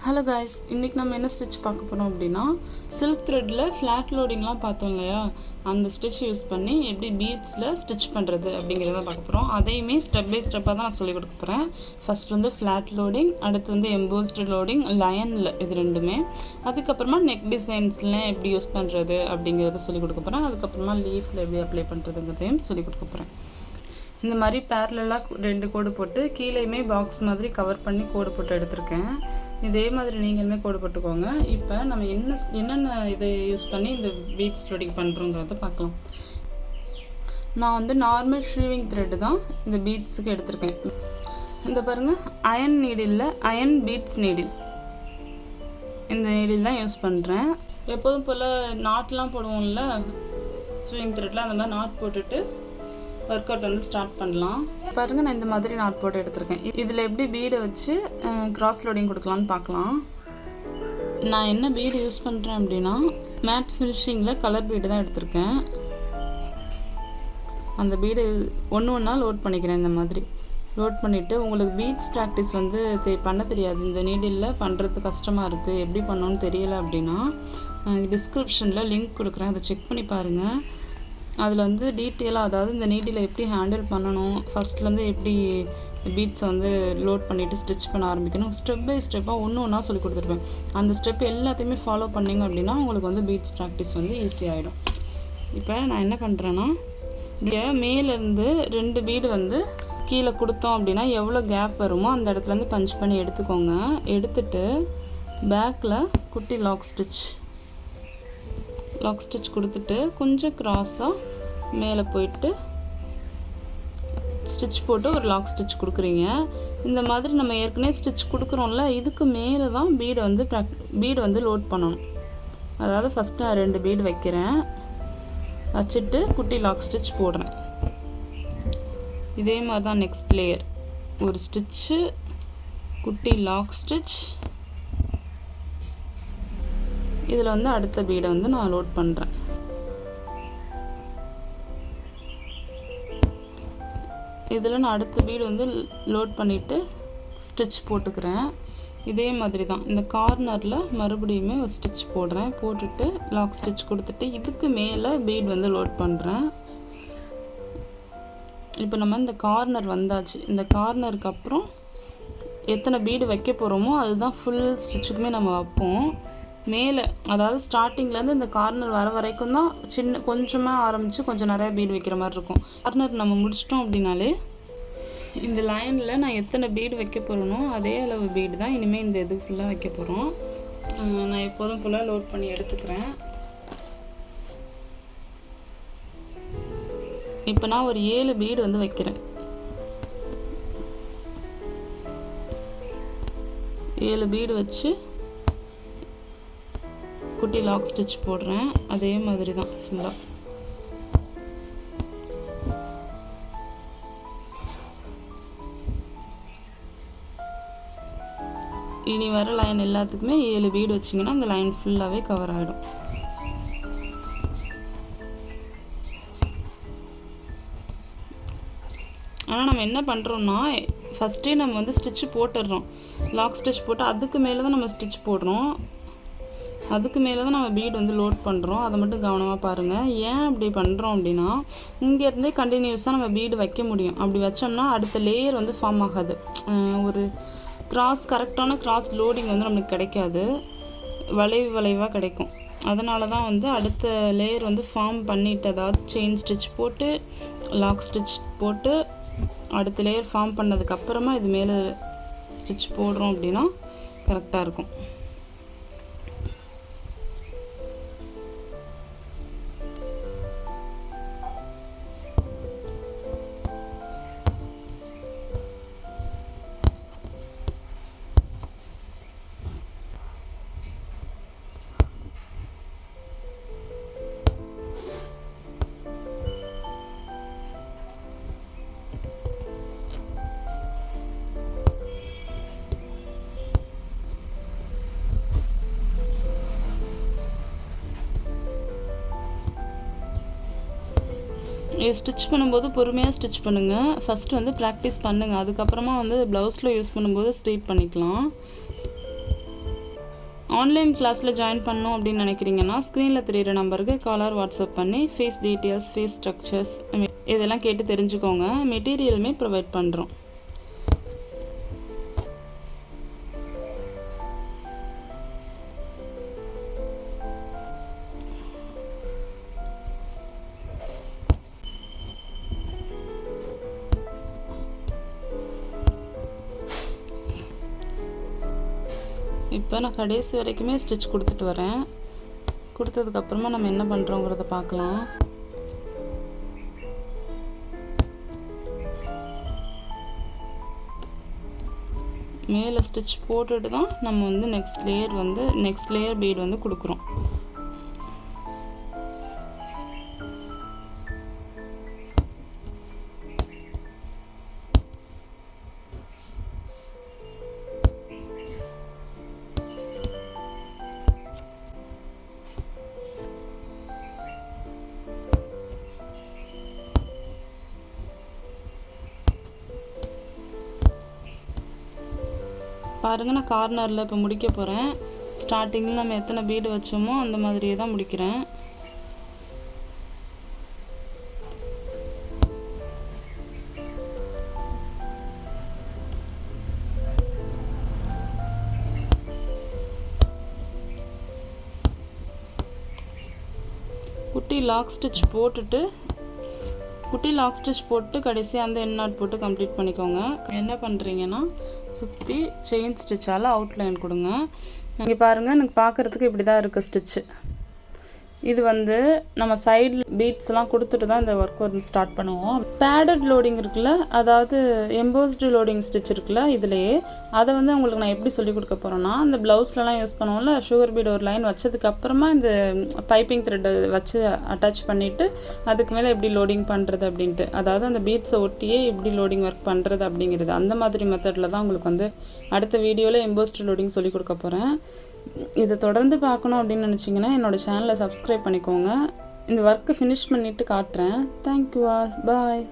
Hello guys, இன்றைக்கி நம்ம என்ன ஸ்டிச் பார்க்க போகிறோம் அப்படின்னா, சில்க் த்ரெட்டில் ஃப்ளாட் லோடிங்லாம் பார்த்தோம் இல்லையா, அந்த ஸ்டிச் யூஸ் பண்ணி எப்படி பீட்ஸில் ஸ்டிச் பண்ணுறது அப்படிங்கிறத பார்க்க போகிறோம். அதையுமே ஸ்டெப் பை ஸ்டெப்பாக தான் நான் சொல்லிக் கொடுக்க போகிறேன். ஃபஸ்ட் வந்து ஃப்ளாட் லோடிங், அடுத்து வந்து எம்போஸ்டு லோடிங், லயனில், இது ரெண்டுமே. அதுக்கப்புறமா நெக் டிசைன்ஸ்லாம் எப்படி யூஸ் பண்ணுறது அப்படிங்கிறத சொல்லிக் கொடுக்க போகிறேன். அதுக்கப்புறமா லீஃபில் எப்படி அப்ளை பண்ணுறதுங்கிறதையும் சொல்லிக் கொடுக்க போகிறேன். இந்த மாதிரி பேரலாக 2 கோடு போட்டு கீழேயுமே பாக்ஸ் மாதிரி கவர் பண்ணி கோடு போட்டு எடுத்திருக்கேன். இதே மாதிரி நீங்களுமே கோடு போட்டுக்கோங்க. இப்போ நம்ம என்னென்ன இதை யூஸ் பண்ணி இந்த பீட்ஸ் லோடிங் பண்ணுறோங்கிறத பார்க்கலாம். நான் வந்து நார்மல் ஷூவிங் த்ரெட்டு தான் இந்த பீட்ஸுக்கு எடுத்திருக்கேன். இந்த பாருங்கள், iron needle, iron beads needle, இந்த நீடில் தான் யூஸ் பண்ணுறேன். எப்போதும் போல் நாட்லாம் போடுவோம்ல ஷூவிங் த்ரெட்டில், அந்த மாதிரி நாட் போட்டுட்டு ஒர்க் அவுட் வந்து ஸ்டார்ட் பண்ணலாம். பாருங்கள், நான் இந்த மாதிரி நாட் போட்டு எடுத்திருக்கேன். இதில் எப்படி பீடை வச்சு கிராஸ் லோடிங் கொடுக்கலான்னு பார்க்கலாம். நான் என்ன பீடு யூஸ் பண்ணுறேன் அப்படின்னா, மேட் ஃபினிஷிங்கில் கலர் பீடு தான் எடுத்திருக்கேன். அந்த பீடு ஒன்றா லோட் பண்ணிக்கிறேன். இந்த மாதிரி லோட் பண்ணிவிட்டு, உங்களுக்கு பீட்ஸ் ப்ராக்டிஸ் வந்து பண்ண தெரியாது, இந்த நீடில் பண்ணுறது கஷ்டமாக இருக்குது, எப்படி பண்ணணும்னு தெரியலை அப்படின்னா, டிஸ்கிரிப்ஷனில் லிங்க் கொடுக்குறேன், அதை செக் பண்ணி பாருங்கள். அதில் வந்து டீட்டெயிலாக, அதாவது இந்த நீடில் எப்படி ஹேண்டில் பண்ணணும், ஃபஸ்ட்லேருந்து எப்படி பீட்ஸை வந்து லோட் பண்ணிவிட்டு ஸ்டிச் பண்ண ஆரம்பிக்கணும், ஸ்டெப் பை ஸ்டெப்பாக ஒன்றா சொல்லி கொடுத்துருப்பேன். அந்த ஸ்டெப் எல்லாத்தையுமே ஃபாலோ பண்ணிங்க அப்படின்னா உங்களுக்கு வந்து பீட்ஸ் ப்ராக்டிஸ் வந்து ஈஸியாகிடும். இப்போ நான் என்ன பண்ணுறேன்னா, இங்கே மேலேருந்து 2 பீடு வந்து கீழே கொடுத்தோம் அப்படின்னா எவ்வளோ கேப் வருமோ அந்த இடத்துலேருந்து பஞ்ச் பண்ணி எடுத்துக்கோங்க. எடுத்துட்டு பேக்கில் குட்டி லாக் ஸ்டிச் கொடுத்துட்டு கொஞ்சம் க்ராஸாக மேலே போயிட்டு ஸ்டிச் போட்டு ஒரு லாக் ஸ்டிச் கொடுக்குறீங்க. இந்த மாதிரி நம்ம ஏற்கனவே ஸ்டிச் கொடுக்குறோம்ல, இதுக்கு மேலே தான் பீடு வந்து லோட் பண்ணணும். அதாவது ஃபஸ்ட்டு நான் 2 பீடு வைக்கிறேன், வச்சுட்டு குட்டி லாக் ஸ்டிச் போடுறேன். இதே மாதிரி தான் நெக்ஸ்ட் லேயர், ஒரு ஸ்டிச்சு, குட்டி லாக் ஸ்டிச், இதில் வந்து அடுத்த பீடை வந்து நான் லோட் பண்ணுறேன். இதில் நான் அடுத்த பீடு வந்து லோட் பண்ணிவிட்டு ஸ்டிச் போட்டுக்கிறேன். இதே மாதிரி தான் இந்த கார்னரில் மறுபடியுமே ஒரு ஸ்டிச் போடுறேன். போட்டுட்டு லாக் ஸ்டிச் கொடுத்துட்டு இதுக்கு மேலே பீடு வந்து லோட் பண்ணுறேன். இப்போ நம்ம இந்த கார்னர் வந்தாச்சு. இந்த கார்னருக்கு அப்புறம் எத்தனை பீடு வைக்க போகிறோமோ அதுதான் ஃபுல் ஸ்டிச்சுக்குமே நம்ம வைப்போம். மேலே, அதாவது ஸ்டார்டிங்லேருந்து இந்த கார்னர் வர வரைக்கும் தான் கொஞ்சமாக ஆரம்பித்து கொஞ்சம் நிறையா பீடு வைக்கிற மாதிரி இருக்கும். கார்னர் நம்ம முடிச்சிட்டோம் அப்படின்னாலே இந்த லைனில் நான் எத்தனை பீடு வைக்க போகிறேனோ அதே அளவு பீடு தான் இனிமேல் இந்த இது ஃபுல்லாக வைக்க போகிறோம். நான் எப்போதும் ஃபுல்லாக லோட் பண்ணி எடுத்துக்கிறேன். இப்போ நான் ஒரு 7 பீடு வந்து வைக்கிறேன். 7 பீடு வச்சு குட்டி லாக் ஸ்டிச் போடுறேன். அதே மாதிரி தான் ஃபுல்லாக. இனி வர லைன் எல்லாத்துக்குமே 7 பீடு வச்சிங்கன்னா அந்த லைன் ஃபுல்லாகவே கவர் ஆகிடும். ஆனால் நம்ம என்ன பண்ணுறோம்னா, ஃபஸ்ட்டே நம்ம வந்து ஸ்டிச்சு போட்டுடுறோம். லாக் ஸ்டிச் போட்டு அதுக்கு மேலே தான் நம்ம ஸ்டிச் போடுறோம். அதுக்கு மேலே தான் நம்ம பீடு வந்து லோட் பண்ணுறோம். அதை மட்டும் கவனமாக பாருங்கள். ஏன் அப்படி பண்ணுறோம் அப்படின்னா, இங்கேருந்தே கண்டினியூஸாக நம்ம பீடு வைக்க முடியும். அப்படி வச்சோம்னா அடுத்த லேயர் வந்து ஃபார்ம் ஆகாது. ஒரு கரெக்டான கிராஸ் லோடிங் வந்து நம்மளுக்கு கிடைக்காது, வளைவாக கிடைக்கும். அதனால தான் வந்து அடுத்த லேயர் வந்து ஃபார்ம் பண்ணிவிட்டு, அதாவது செயின் ஸ்டிச் போட்டு லாக் ஸ்டிச் போட்டு அடுத்த லேயர் ஃபார்ம் பண்ணதுக்கப்புறமா இது மேலே ஸ்டிச் போடுறோம் அப்படின்னா கரெக்டாக இருக்கும். ஸ்டிச் பண்ணும்போது பொறுமையாக ஸ்டிச் பண்ணுங்கள். ஃபஸ்ட்டு வந்து ப்ராக்டிஸ் பண்ணுங்கள். அதுக்கப்புறமா வந்து ப்ளவுஸில் யூஸ் பண்ணும்போது ஸ்ட்ரெயிட் பண்ணிக்கலாம். ஆன்லைன் கிளாஸில் ஜாயின் பண்ணணும் அப்படின்னு நினைக்கிறீங்கன்னா ஸ்க்ரீனில் தெரியிற நம்பருக்கு காலர் வாட்ஸ்அப் பண்ணி ஃபேஸ் டீட்டெயில்ஸ், ஃபேஸ் ஸ்ட்ரக்சர்ஸ் இதெல்லாம் கேட்டு தெரிஞ்சுக்கோங்க. மெட்டீரியலுமே ப்ரொவைட் பண்ணுறோம். இப்போ நான் கடைசி வரைக்குமே ஸ்டிச் கொடுத்துட்டு வரேன். கொடுத்ததுக்கப்புறமா நம்ம என்ன பண்ணுறோங்கிறத பார்க்கலாம். மேலே ஸ்டிச் போட்டுட்டு தான் நம்ம வந்து நெக்ஸ்ட் லேயர் பீட் வந்து கொடுக்குறோம். பாருங்கள், நான் கார்னரில் இப்போ முடிக்க போகிறேன். ஸ்டார்டிங்கில் நம்ம எத்தனை பீடு வச்சோமோ அந்த மாதிரியே தான் முடிக்கிறேன். குட்டி லாக் ஸ்டிச் போட்டு கடைசியாக அந்த எண்ட் நாட் போட்டு கம்ப்ளீட் பண்ணிக்கோங்க. என்ன பண்ணுறீங்கன்னா சுற்றி செயின் ஸ்டிச்சால் அவுட்லைன் கொடுங்க. இங்கே பாருங்கள், எனக்கு பார்க்குறதுக்கு இப்படி தான் இருக்குது ஸ்டிச்சு. இது வந்து நம்ம சைடில் பீட்ஸ்லாம் கொடுத்துட்டு தான் இந்த ஒர்க் வந்து ஸ்டார்ட் பண்ணுவோம். பேடட் லோடிங் இருக்குல்ல, அதாவது எம்போஸ்டு லோடிங் ஸ்டிச் இருக்குல்ல, இதுலேயே அதை வந்து உங்களுக்கு நான் எப்படி சொல்லிக் கொடுக்க போகிறேன்னா, இந்த ப்ளவுஸ்லலாம் யூஸ் பண்ணுவோம்ல, சுகர் பீட் ஒரு லைன் வச்சதுக்கப்புறமா இந்த பைப்பிங் த்ரெட்டை வச்சு அட்டாச் பண்ணிவிட்டு அதுக்கு மேலே எப்படி லோடிங் பண்ணுறது அப்படின்ட்டு, அதாவது அந்த பீட்ஸை ஒட்டியே எப்படி லோடிங் ஒர்க் பண்ணுறது அப்படிங்கிறது, அந்த மாதிரி மெத்தடில் தான் உங்களுக்கு வந்து அடுத்த வீடியோவில் எம்போஸ்டு லோடிங் சொல்லிக் கொடுக்க போகிறேன். இதை தொடர்ந்து பார்க்கணும் அப்படின்னு நினச்சிங்கன்னா என்னோடய சேனலை சப்ஸ்கிரைப் பண்ணிக்கோங்க. இந்த ஒர்க்கை ஃபினிஷ் பண்ணிவிட்டு காட்டுறேன். தேங்க்யூ ஆல், பாய்.